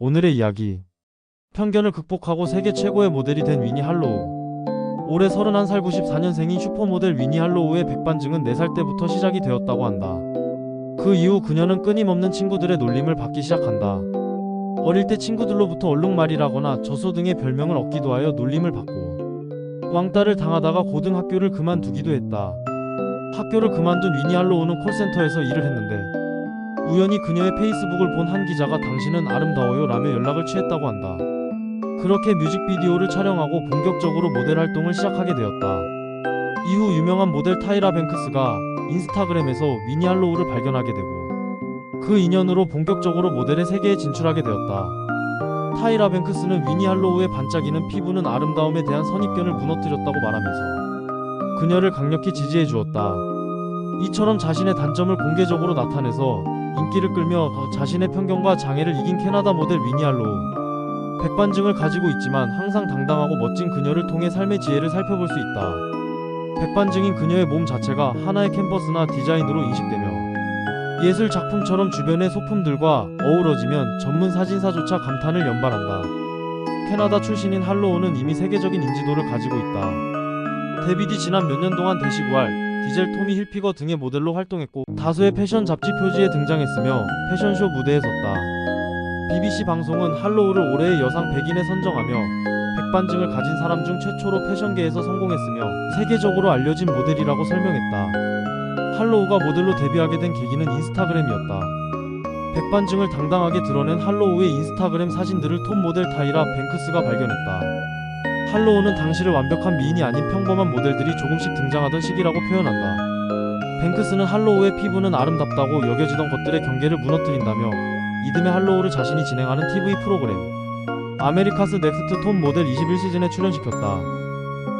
오늘의 이야기. 편견을 극복하고 세계 최고의 모델이 된 위니 할로우. 올해 31살 94년생인 슈퍼모델 위니 할로우의 백반증은 4살 때부터 시작이 되었다고 한다. 그 이후 그녀는 끊임없는 친구들의 놀림을 받기 시작한다. 어릴 때 친구들로부터 얼룩말이라거나 젖소 등의 별명을 얻기도 하여 놀림을 받고 왕따를 당하다가 고등학교를 그만두기도 했다. 학교를 그만둔 위니 할로우는 콜센터에서 일을 했는데 우연히 그녀의 페이스북을 본 한 기자가 당신은 아름다워요 라며 연락을 취했다고 한다. 그렇게 뮤직비디오를 촬영하고 본격적으로 모델 활동을 시작하게 되었다. 이후 유명한 모델 타이라 뱅크스가 인스타그램에서 위니 할로우를 발견하게 되고 그 인연으로 본격적으로 모델의 세계에 진출하게 되었다. 타이라 뱅크스는 위니 할로우의 반짝이는 피부는 아름다움에 대한 선입견을 무너뜨렸다고 말하면서 그녀를 강력히 지지해 주었다. 이처럼 자신의 단점을 공개적으로 나타내서 인기를 끌며 자신의 편견과 장애를 이긴 캐나다 모델 위니 할로우. 백반증을 가지고 있지만 항상 당당하고 멋진 그녀를 통해 삶의 지혜를 살펴볼 수 있다. 백반증인 그녀의 몸 자체가 하나의 캔버스나 디자인으로 인식되며 예술 작품처럼 주변의 소품들과 어우러지면 전문 사진사조차 감탄을 연발한다. 캐나다 출신인 할로우는 이미 세계적인 인지도를 가지고 있다. 데뷔 뒤 지난 몇 년 동안 대시구알, 디젤 토미 힐피거 등의 모델로 활동했고 다수의 패션 잡지 표지에 등장했으며 패션쇼 무대에 섰다. BBC 방송은 할로우를 올해의 여상 100인에 선정하며 백반증을 가진 사람 중 최초로 패션계에서 성공했으며 세계적으로 알려진 모델이라고 설명했다. 할로우가 모델로 데뷔하게 된 계기는 인스타그램이었다. 백반증을 당당하게 드러낸 할로우의 인스타그램 사진들을 톱 모델 타이라 뱅크스가 발견했다. 할로우는 당시를 완벽한 미인이 아닌 평범한 모델들이 조금씩 등장하던 시기라고 표현한다. 뱅크스는 할로우의 피부는 아름답다고 여겨지던 것들의 경계를 무너뜨린다며 이듬해 할로우를 자신이 진행하는 TV 프로그램 아메리카스 넥스트 톱 모델 21시즌에 출연시켰다.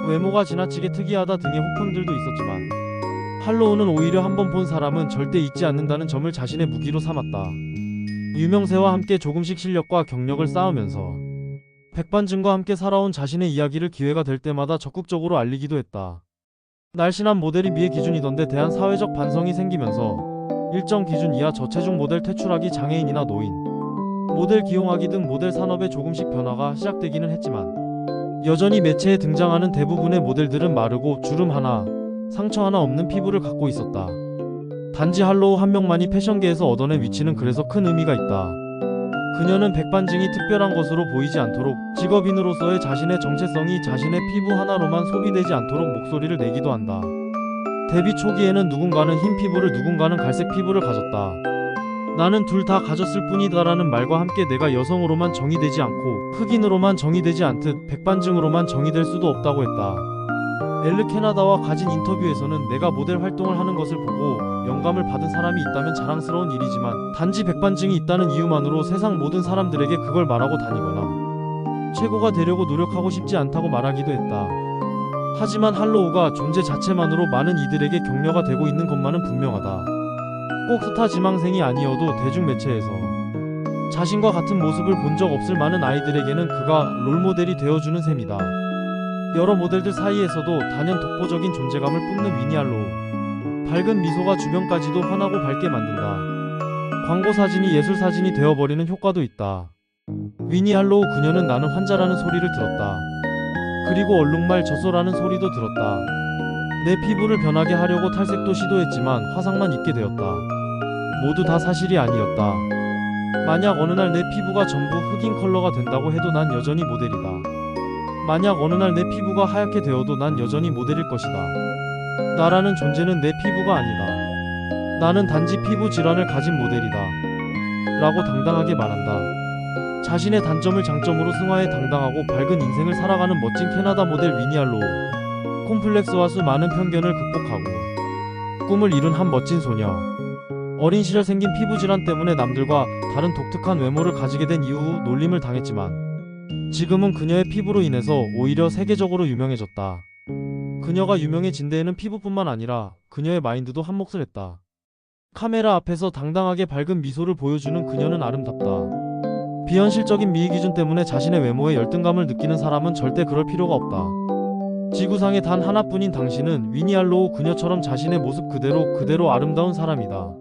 외모가 지나치게 특이하다 등의 혹평들도 있었지만 할로우는 오히려 한번 본 사람은 절대 잊지 않는다는 점을 자신의 무기로 삼았다. 유명세와 함께 조금씩 실력과 경력을 쌓으면서 백반증과 함께 살아온 자신의 이야기를 기회가 될 때마다 적극적으로 알리기도 했다. 날씬한 모델이 미의 기준이던데 대한 사회적 반성이 생기면서 일정 기준 이하 저체중 모델 퇴출하기 장애인이나 노인, 모델 기용하기 등 모델 산업에 조금씩 변화가 시작되기는 했지만 여전히 매체에 등장하는 대부분의 모델들은 마르고 주름 하나, 상처 하나 없는 피부를 갖고 있었다. 단지 할로우 한 명만이 패션계에서 얻어낸 위치는 그래서 큰 의미가 있다. 그녀는 백반증이 특별한 것으로 보이지 않도록 직업인으로서의 자신의 정체성이 자신의 피부 하나로만 소비되지 않도록 목소리를 내기도 한다. 데뷔 초기에는 누군가는 흰 피부를 누군가는 갈색 피부를 가졌다. 나는 둘 다 가졌을 뿐이다 라는 말과 함께 내가 여성으로만 정의되지 않고 흑인으로만 정의되지 않듯 백반증으로만 정의될 수도 없다고 했다. 엘르 캐나다와 가진 인터뷰에서는 내가 모델 활동을 하는 것을 보고 영감을 받은 사람이 있다면 자랑스러운 일이지만 단지 백반증이 있다는 이유만으로 세상 모든 사람들에게 그걸 말하고 다니거나 최고가 되려고 노력하고 싶지 않다고 말하기도 했다. 하지만 할로우가 존재 자체만으로 많은 이들에게 격려가 되고 있는 것만은 분명하다. 꼭 스타 지망생이 아니어도 대중매체에서 자신과 같은 모습을 본 적 없을 많은 아이들에게는 그가 롤모델이 되어주는 셈이다. 여러 모델들 사이에서도 단연 독보적인 존재감을 뿜는 위니 할로우. 밝은 미소가 주변까지도 환하고 밝게 만든다. 광고 사진이 예술 사진이 되어버리는 효과도 있다. 위니 할로우 그녀는 나는 환자라는 소리를 들었다. 그리고 얼룩말 젖소라는 소리도 들었다. 내 피부를 변하게 하려고 탈색도 시도했지만 화상만 입게 되었다. 모두 다 사실이 아니었다. 만약 어느 날 내 피부가 전부 흑인 컬러가 된다고 해도 난 여전히 모델이다. 만약 어느 날 내 피부가 하얗게 되어도 난 여전히 모델일 것이다. 나라는 존재는 내 피부가 아니다. 나는 단지 피부 질환을 가진 모델이다. 라고 당당하게 말한다. 자신의 단점을 장점으로 승화해 당당하고 밝은 인생을 살아가는 멋진 캐나다 모델 위니 할로우. 콤플렉스와 수많은 편견을 극복하고 꿈을 이룬 한 멋진 소녀. 어린 시절 생긴 피부 질환 때문에 남들과 다른 독특한 외모를 가지게 된 이후 놀림을 당했지만 지금은 그녀의 피부로 인해서 오히려 세계적으로 유명해졌다. 그녀가 유명해진 데에는 피부뿐만 아니라 그녀의 마인드도 한몫을 했다. 카메라 앞에서 당당하게 밝은 미소를 보여주는 그녀는 아름답다. 비현실적인 미의 기준 때문에 자신의 외모에 열등감을 느끼는 사람은 절대 그럴 필요가 없다. 지구상에 단 하나뿐인 당신은 위니 할로우 그녀처럼 자신의 모습 그대로 아름다운 사람이다.